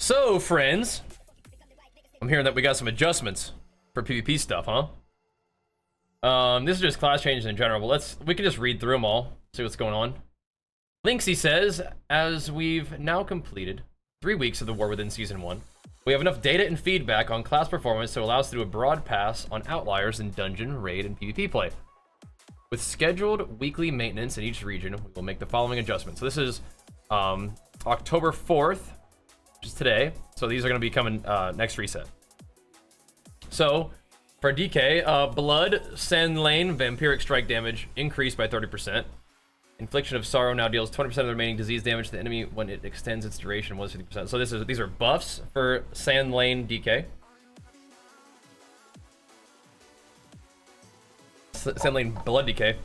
So, friends, I'm hearing that we got some adjustments for PvP stuff, huh? This is just class changes in general, but we can just read through them all, see what's going on. Linksy says, as we've now completed 3 weeks of the war within Season 1, we have enough data and feedback on class performance to allow us to do a broad pass on outliers in dungeon, raid, and PvP play. With scheduled weekly maintenance in each region, we will make the following adjustments. So this is October 4th, which is today. So these are going to be coming next reset. So for DK, Blood, Sand Lane, Vampiric Strike damage increased by 30%. Infliction of Sorrow now deals 20% of the remaining disease damage to the enemy when it extends its duration was 50%. So these are buffs for Sand Lane DK. Sand Lane Blood DK.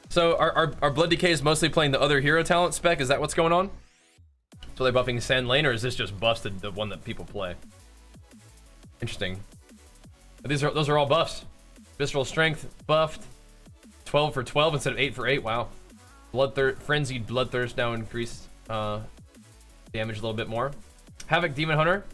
So our Blood DK is mostly playing the other hero talent spec. Is that what's going on? So they're buffing Sand Lane, or is this just buffs the one that people play? Interesting. Those are all buffs. Visceral Strength buffed. 12 for 12 instead of 8 for 8. Wow. Frenzied Bloodthirst now increased damage a little bit more. Havoc Demon Hunter.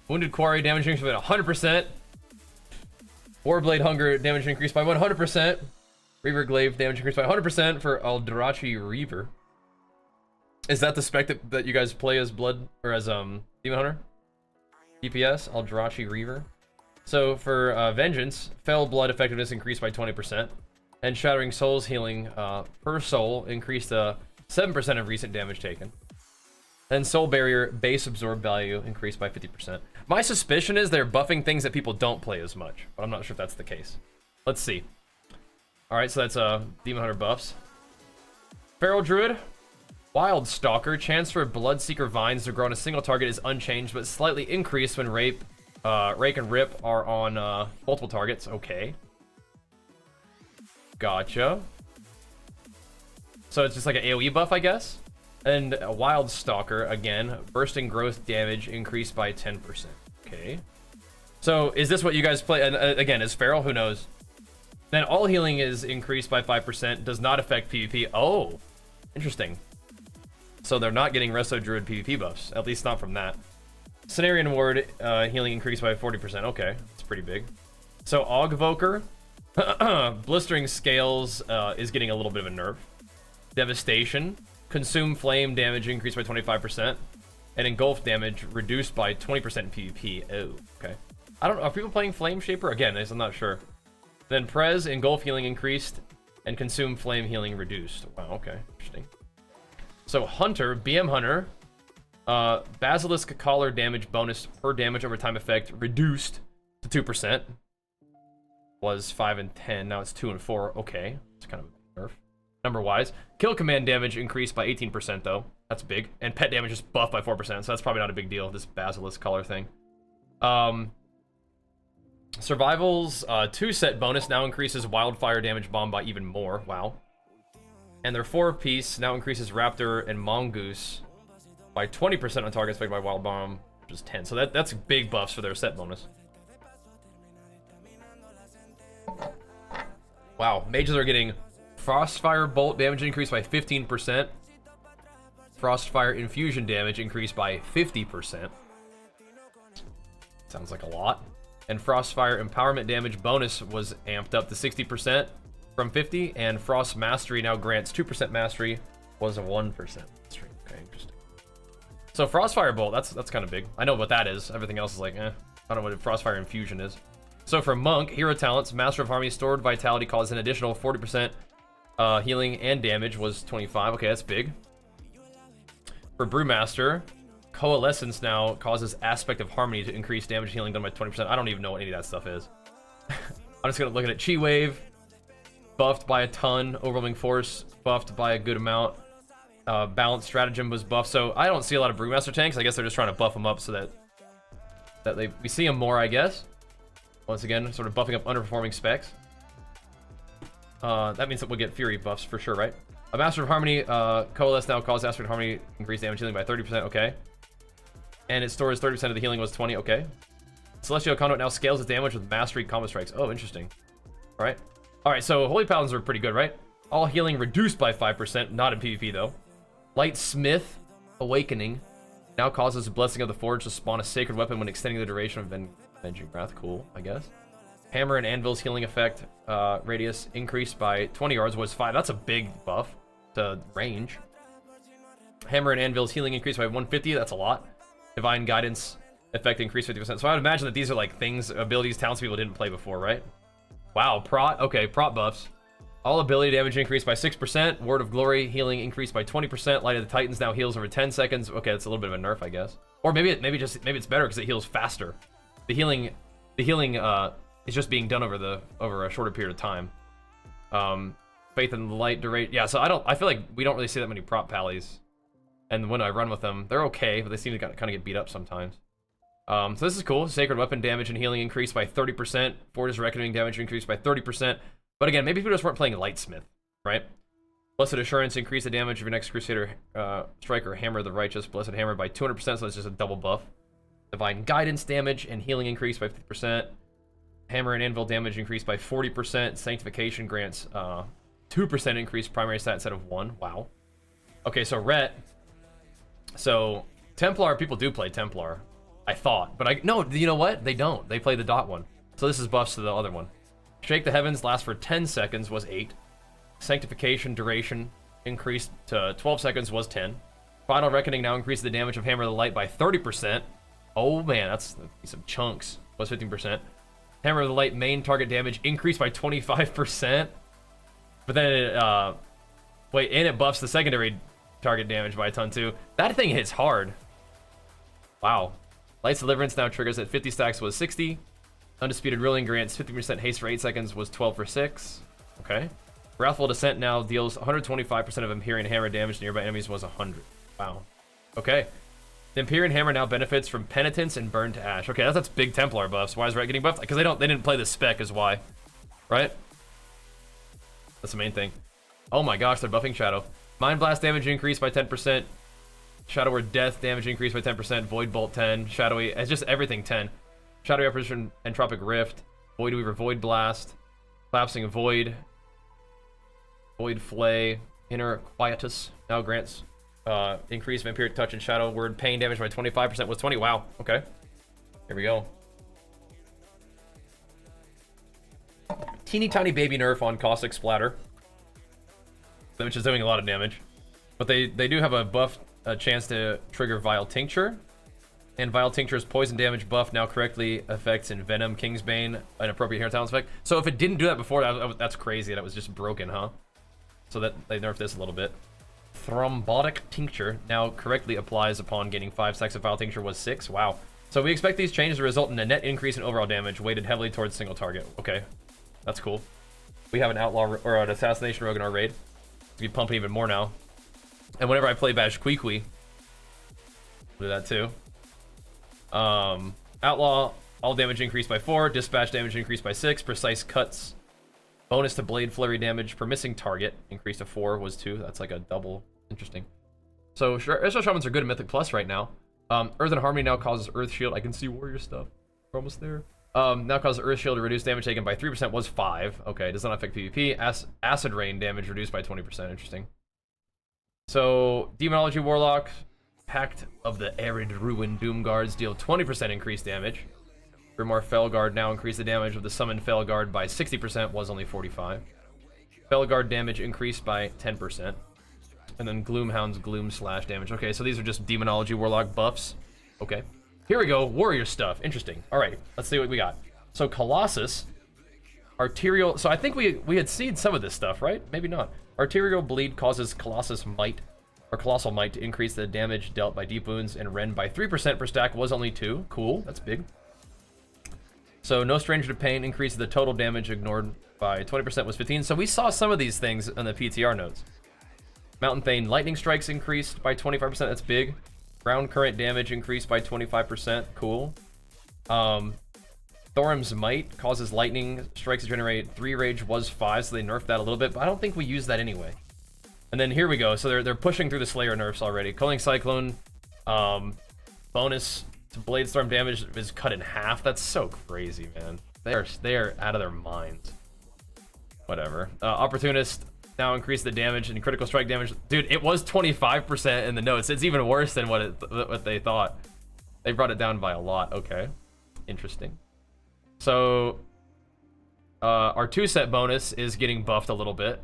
Wounded Quarry damage increased by 100%. Warblade Hunger damage increased by 100%. Reaver Glaive damage increased by 100% for Eldrachi Reaver. Is that the spec that you guys play as Blood or as Demon Hunter? DPS Eldrachi Reaver. So for Vengeance, Fell Blood effectiveness increased by 20%. And Shattering Souls healing per soul increased 7% of recent damage taken. And Soul Barrier base absorb value increased by 50%. My suspicion is they're buffing things that people don't play as much, but I'm not sure if that's the case. Let's see. All right, so that's Demon Hunter buffs. Feral Druid, Wild Stalker, chance for Bloodseeker vines to grow on a single target is unchanged, but slightly increased when Rake and Rip are on multiple targets. Okay. Gotcha. So it's just like an AoE buff, I guess. And a Wild Stalker, again, bursting growth damage increased by 10%. Okay. So is this what you guys play? And again, is Feral? Who knows? Then all healing is increased by 5%. Does not affect PvP. Oh, interesting. So they're not getting Resto Druid PvP buffs. At least not from that. Cenarian Ward healing increased by 40%. Okay, that's pretty big. So Augvoker. Blistering Scales is getting a little bit of a nerf. Devastation. Consume Flame damage increased by 25%. And Engulf damage reduced by 20% in PvP. Oh, okay. I don't know. Are people playing Flame Shaper? Again, I'm not sure. Then Prez, Engulf healing increased. And Consume Flame healing reduced. Wow, okay. Interesting. So Hunter, BM Hunter. Basilisk Collar damage bonus per damage over time effect reduced to 2%. Was 5 and 10, now it's 2 and 4. Okay, it's kind of a nerf. Number-wise, kill command damage increased by 18% though. That's big. And pet damage is buffed by 4%, so that's probably not a big deal, this Basilisk Collar thing. Survival's 2-set bonus now increases Wildfire damage bomb by even more. Wow. And their 4-piece now increases Raptor and Mongoose by 20% on targets affected by Wild Bomb, which is 10. So that's big buffs for their set bonus. Wow, mages are getting Frostfire Bolt damage increased by 15%. Frostfire Infusion damage increased by 50%. Sounds like a lot. And Frostfire Empowerment damage bonus was amped up to 60% from 50. And Frost Mastery now grants 2% mastery, was a 1% mastery. Okay, interesting. So Frostfire Bolt, that's kind of big. I know what that is. Everything else is like, I don't know what Frostfire Infusion is. So for Monk, hero talents, Master of Harmony, Stored Vitality causes an additional 40% healing and damage was 25. Okay, that's big. For Brewmaster, Coalescence now causes Aspect of Harmony to increase damage healing done by 20%. I don't even know what any of that stuff is. I'm just gonna look at it. Chi Wave, buffed by a ton. Overwhelming Force, buffed by a good amount. Balanced Stratagem was buffed. So I don't see a lot of Brewmaster tanks. I guess they're just trying to buff them up so that we see them more, I guess. Once again, sort of buffing up underperforming specs. That means that we'll get Fury buffs for sure, right? A Master of Harmony, Coalesce now causes Aspect of Harmony increase damage healing by 30%, okay. And it stores 30% of the healing was 20, okay. Celestial Conduit now scales its damage with Mastery combo strikes. Oh, interesting. Alright. Alright, so Holy Paladins are pretty good, right? All healing reduced by 5%, not in PvP though. Light Smith, Awakening, Now causes Blessing of the Forge to spawn a sacred weapon when extending the duration of Avenging Wrath. Cool, I guess. Hammer and Anvil's healing effect radius increased by 20 yards was 5. That's a big buff to range. Hammer and Anvil's healing increased by 150. That's a lot. Divine Guidance effect increased 50%. So I would imagine that these are like things, abilities, talents people didn't play before, right? Wow, prot. Okay, prot buffs. All ability damage increased by 6%. Word of Glory healing increased by 20%. Light of the Titans now heals over 10 seconds. Okay, that's a little bit of a nerf, I guess. Or maybe it's better because it heals faster. The healing is just being done over a shorter period of time. Faith in the Light duration. Yeah, so I feel like we don't really see that many prop pallies. And when I run with them, they're okay, but they seem to kind of get beat up sometimes. So this is cool. Sacred weapon damage and healing increased by 30%. Forge's Reckoning damage increased by 30%. But again, maybe people just weren't playing Lightsmith, right? Blessed Assurance increased the damage of your next Crusader Striker Hammer of the Righteous. Blessed Hammer by 200%, so that's just a double buff. Divine Guidance damage and healing increased by 50%. Hammer and Anvil damage increased by 40%. Sanctification grants 2% increased primary stat instead of 1. Wow. Okay, so Ret. So Templar, people do play Templar. I thought, but no, you know what? They don't. They play the dot one. So this is buffs to the other one. Shake the Heavens lasts for 10 seconds was 8. Sanctification duration increased to 12 seconds was 10. Final Reckoning now increases the damage of Hammer of the Light by 30%. Oh man, that's some chunks. Was 15%. Hammer of the Light main target damage increased by 25%. But then it, wait, and it buffs the secondary target damage by a ton too. That thing hits hard. Wow. Light's Deliverance now triggers at 50 stacks was 60. Undisputed Ruling grants 50% haste for 8 seconds was 12 for 6. Okay. Wrathful Descent now deals 125% of Empyrean Hammer damage to nearby enemies was 100. Wow. Okay. The Empyrean Hammer now benefits from Penitence and Burn to Ash. Okay, that's big Templar buffs. Why is Ret getting buffed? Because they didn't play the spec is why. Right? That's the main thing. Oh my gosh, they're buffing Shadow. Mind Blast damage increased by 10%. Shadow Word Death damage increased by 10%. Void Bolt 10. Shadowy, it's just everything 10. Shadowy Apparition, Entropic Rift. Void Weaver, Void Blast. Collapsing Void. Void Flay. Inner Quietus now grants increased Vampiric Touch and Shadow Word Pain damage by 25% was 20. Wow, okay. Here we go. Teeny tiny baby nerf on Caustic Splatter, which is doing a lot of damage. But they do have a buff, a chance to trigger Vile Tincture. And Vile Tincture's poison damage buff now correctly affects in Venom, Kingsbane, an appropriate hero talent effect. So if it didn't do that before, that's crazy. That was just broken, huh? So that they nerfed this a little bit. Thrombotic Tincture now correctly applies upon gaining 5 stacks of Vile Tincture was 6. Wow. So we expect these changes to result in a net increase in overall damage, weighted heavily towards single target. Okay, that's cool. We have an Outlaw or an Assassination Rogue in our raid. It's gonna be pumping even more now. And whenever I play Bajheera, do that too. Outlaw, all damage increased by 4, dispatch damage increased by 6, precise cuts, bonus to blade flurry damage per missing target increased to 4 was 2. That's like a double. Interesting. So Ezra Shamans are good at Mythic Plus right now. Earth and Harmony now causes Earth Shield. I can see Warrior stuff. We're almost there. Now causes Earth Shield to reduce damage taken by 3% was 5. Okay, does not affect PvP. Acid Rain damage reduced by 20%. Interesting. So Demonology Warlock, Pact of the Arid Ruin Doom Guards deal 20% increased damage. Grimoire Felguard now increased the damage of the summoned Felguard by 60% was only 45. Felguard damage increased by 10%. And then Gloomhound's Gloom slash damage. Okay, so these are just Demonology Warlock buffs. Okay. Here we go, Warrior stuff. Interesting. Alright, let's see what we got. So Colossus, Arterial, so I think we had seen some of this stuff, right? Maybe not. Arterial Bleed causes Colossus Might, or Colossal Might, to increase the damage dealt by deep wounds, and Ren by 3% per stack was only 2. Cool, that's big. So No Stranger to Pain increases the total damage ignored by 20% was 15. So we saw some of these things on the PTR notes. Mountain Thane Lightning Strikes increased by 25%, that's big. Ground Current damage increased by 25%, cool. Thorim's Might causes lightning strikes to generate 3 rage was 5, so they nerfed that a little bit, but I don't think we use that anyway. And then here we go, so they're pushing through the Slayer nerfs already. Culling Cyclone, bonus to Blade Storm damage is cut in half. That's so crazy, man. They are out of their minds. Whatever. Opportunist now increase the damage and critical strike damage. Dude, it was 25% in the notes. It's even worse than what they thought. They brought it down by a lot. Okay, interesting. So our 2-set bonus is getting buffed a little bit.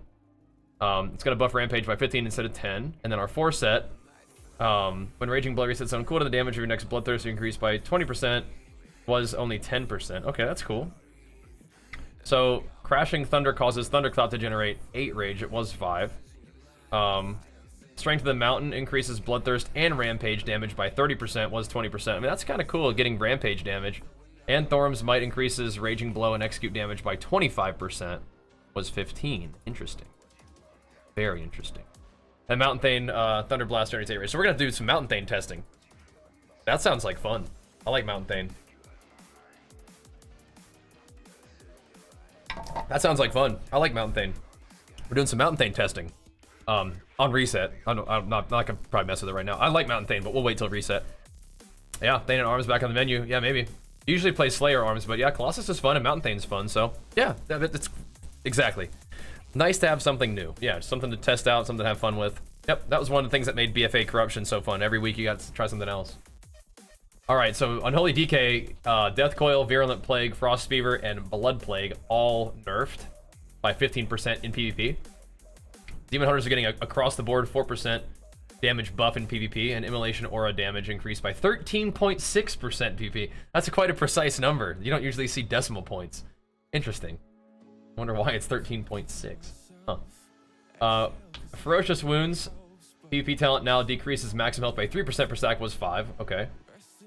It's gonna buff Rampage by 15 instead of 10, and then our 4-set, when Raging Blood resets on cooldown, the damage of your next Bloodthirst increased by 20%, was only 10%. Okay, that's cool. So Crashing Thunder causes Thundercloud to generate 8 rage. It was 5. Strength of the Mountain increases Bloodthirst and Rampage damage by 30%, was 20%. I mean, that's kind of cool, getting Rampage damage. And Thorm's Might increases Raging Blow and Execute damage by 25%, was 15. Interesting. Very interesting. And Mountain Thane, Thunder Blast generates 8 rage. So we're going to do some Mountain Thane testing. That sounds like fun. I like Mountain Thane. That sounds like fun. I like Mountain Thane. We're doing some Mountain Thane testing. On reset. I'm not gonna probably mess with it right now. I like Mountain Thane, but we'll wait till reset. Yeah, Thane and Arms back on the menu. Yeah, maybe. Usually play Slayer Arms, but yeah, Colossus is fun and Mountain Thane's fun, so yeah, it's exactly. Nice to have something new. Yeah, something to test out, something to have fun with. Yep, that was one of the things that made BFA Corruption so fun. Every week you got to try something else. Alright, so Unholy DK, Death Coil, Virulent Plague, Frost Fever, and Blood Plague all nerfed by 15% in PvP. Demon Hunters are getting across the board 4% damage buff in PvP, and Immolation Aura damage increased by 13.6% PvP. That's quite a precise number. You don't usually see decimal points. Interesting. I wonder why it's 13.6. Huh. Ferocious Wounds, PvP talent now decreases maximum health by 3% per stack, was 5. Okay.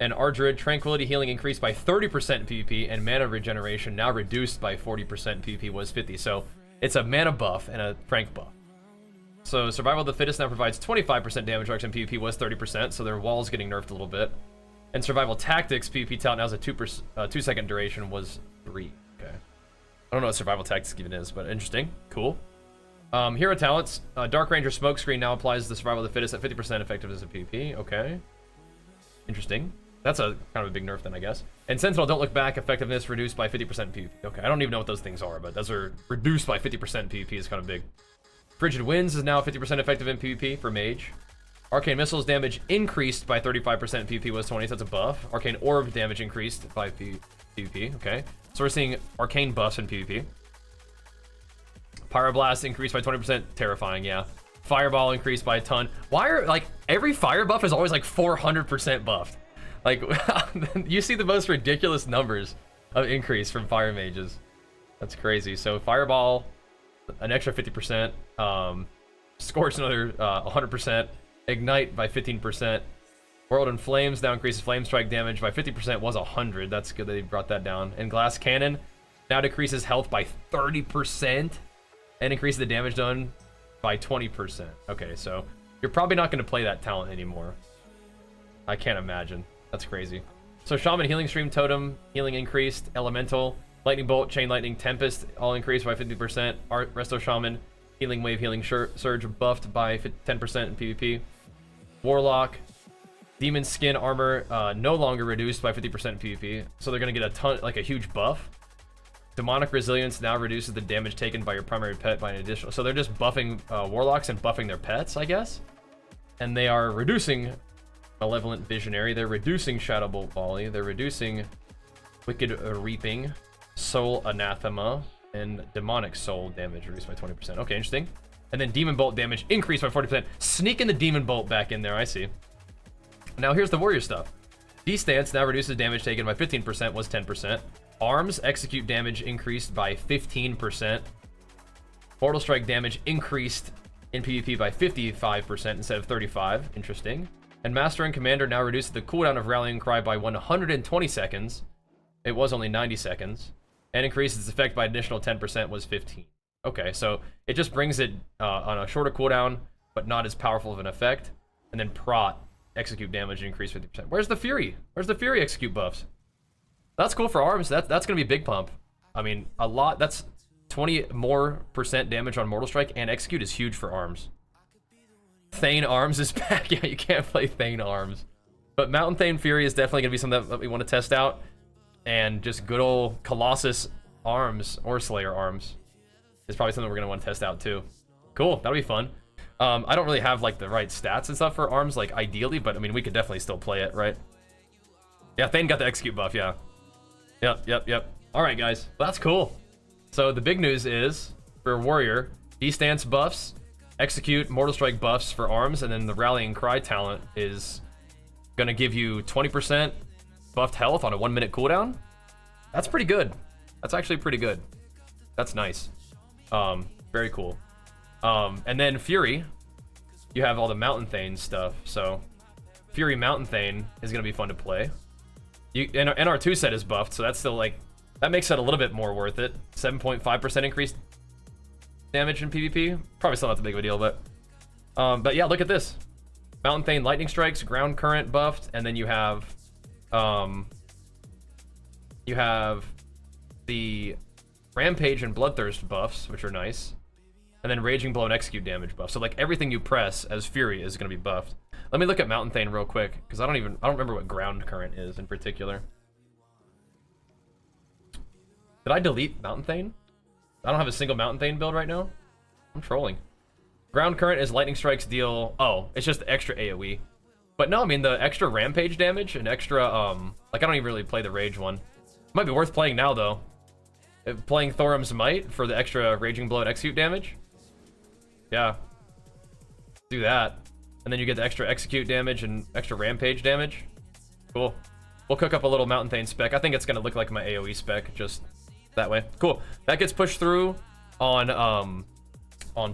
And Ardrid, Tranquility Healing increased by 30% in PvP, and Mana Regeneration now reduced by 40% in PvP, was 50. So it's a mana buff and a Frank buff. So Survival of the Fittest now provides 25% damage reduction in PvP, was 30%, so their wall's getting nerfed a little bit. And Survival Tactics, PvP talent now has a 2-second duration, was 3. Okay. I don't know what Survival Tactics even is, but interesting. Cool. Hero talents, Dark Ranger Smokescreen now applies the Survival of the Fittest at 50% effectiveness in PvP. Okay. Interesting. That's a kind of a big nerf then, I guess. And Sentinel Don't Look Back, effectiveness reduced by 50% in PvP. Okay, I don't even know what those things are, but those are reduced by 50% in PvP is kind of big. Frigid Winds is now 50% effective in PvP for Mage. Arcane Missiles damage increased by 35% in PvP, was 20, so that's a buff. Arcane Orb damage increased by PvP, okay. So we're seeing Arcane buffs in PvP. Pyroblast increased by 20%, terrifying, yeah. Fireball increased by a ton. Why are, like, every fire buff is always like 400% buffed? Like, you see the most ridiculous numbers of increase from fire mages. That's crazy. So Fireball, an extra 50%. Scorch another 100%. Ignite by 15%. World in Flames now increases Flame Strike damage by 50%, was 100. That's good that they brought that down. And Glass Cannon now decreases health by 30% and increases the damage done by 20%. Okay, so you're probably not going to play that talent anymore. I can't imagine. That's crazy. So Shaman Healing Stream, Totem, Healing increased. Elemental, Lightning Bolt, Chain Lightning, Tempest, all increased by 50%. Resto Shaman, Healing Wave, Healing Surge, buffed by 10% in PvP. Warlock, Demon Skin Armor, no longer reduced by 50% in PvP. So they're going to get a ton, like a huge buff. Demonic Resilience now reduces the damage taken by your primary pet by an additional. So they're just buffing Warlocks and buffing their pets, I guess. And they are reducing Malevolent Visionary. They're reducing Shadow Bolt Volley. They're reducing Wicked Reaping, Soul Anathema, and Demonic Soul damage reduced by 20%. Okay, interesting. And then Demon Bolt damage increased by 40%. Sneaking the Demon Bolt back in there, I see. Now here's the Warrior stuff. D-Stance now reduces damage taken by 15%, was 10%. Arms execute damage increased by 15%. Mortal Strike damage increased in PvP by 55% instead of 35%. Interesting. And Master and Commander now reduces the cooldown of Rallying Cry by 120 seconds. It was only 90 seconds. And increases its effect by additional 10%, was 15. Okay, so it just brings it on a shorter cooldown, but not as powerful of an effect. And then Prot, execute damage increase 50%. Where's the Fury? Where's the Fury execute buffs? That's cool for Arms. That's going to be a big pump. I mean, a lot. That's 20% more damage on Mortal Strike, and execute is huge for Arms. Thane Arms is back. Yeah, you can't play Thane Arms. But Mountain Thane Fury is definitely going to be something that we want to test out. And just good old Colossus Arms or Slayer Arms is probably something we're going to want to test out too. Cool, that'll be fun. I don't really have like the right stats and stuff for arms, like ideally, but I mean, we could definitely still play it, right? Yeah, Thane got the execute buff, yeah. Yep. All right, guys, well, that's cool. So the big news is, for Warrior, D-stance buffs, execute, Mortal Strike buffs for arms, and then the Rallying Cry talent is gonna give you 20% buffed health on a 1-minute cooldown. That's pretty good. That's actually pretty good. That's nice. Very cool. And then Fury, you have all the Mountain Thane stuff. So Fury Mountain Thane is gonna be fun to play. And our 2 set is buffed, so that's still like, that makes it a little bit more worth it. 7.5% increased damage in PvP. Probably still not that big of a deal, but yeah, look at this. Mountain Thane Lightning Strikes, Ground Current buffed, and then you have the Rampage and Bloodthirst buffs, which are nice. And then Raging Blow and Execute damage buff. So like everything you press as Fury is gonna be buffed. Let me look at Mountain Thane real quick, because I don't remember what Ground Current is in particular. Did I delete Mountain Thane? I don't have a single Mountain Thane build right now. I'm trolling. Ground Current is Lightning Strikes deal. Oh, it's just the extra AoE. But no, I mean the extra Rampage damage and extra like I don't even really play the Rage one. Might be worth playing now though. Playing Thorum's Might for the extra Raging Blow and Execute damage. Yeah. Do that. And then you get the extra Execute damage and extra Rampage damage. Cool. We'll cook up a little Mountain Thane spec. I think it's gonna look like my AoE spec, just that way. Cool. That gets pushed through on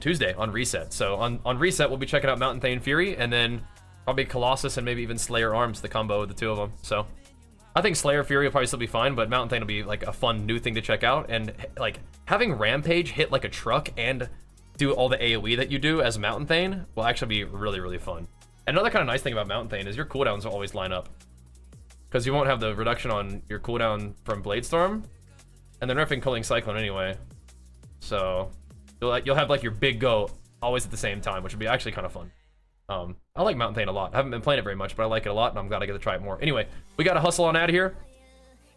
Tuesday, on Reset. So on Reset, we'll be checking out Mountain Thane Fury, and then probably Colossus and maybe even Slayer Arms, the combo of the 2 of them. So I think Slayer Fury will probably still be fine, but Mountain Thane will be like a fun new thing to check out. And like having Rampage hit like a truck and do all the AoE that you do as Mountain Thane will actually be really, really fun. And another kind of nice thing about Mountain Thane is your cooldowns will always line up, because you won't have the reduction on your cooldown from Bladestorm, and they're nerfing Culling Cyclone anyway. So you'll have like your big go always at the same time, which would be actually kind of fun. I like Mountain Thane a lot. I haven't been playing it very much, but I like it a lot, and I'm glad I get to try it more. Anyway, we gotta hustle on out of here.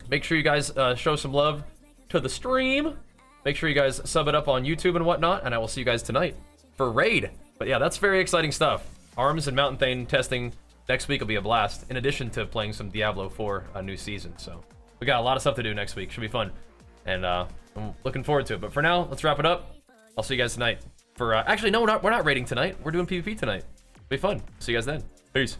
Make sure you guys show some love to the stream. Make sure you guys sub it up on YouTube and whatnot, and I will see you guys tonight for Raid. But yeah, that's very exciting stuff. Arms and Mountain Thane testing next week will be a blast, in addition to playing some Diablo 4 a new season. So we got a lot of stuff to do next week. Should be fun, and I'm looking forward to it. But for now, let's wrap it up. I'll see you guys tonight for actually no, we're not raiding tonight. We're doing PvP tonight. It'll be fun. See you guys then. Peace.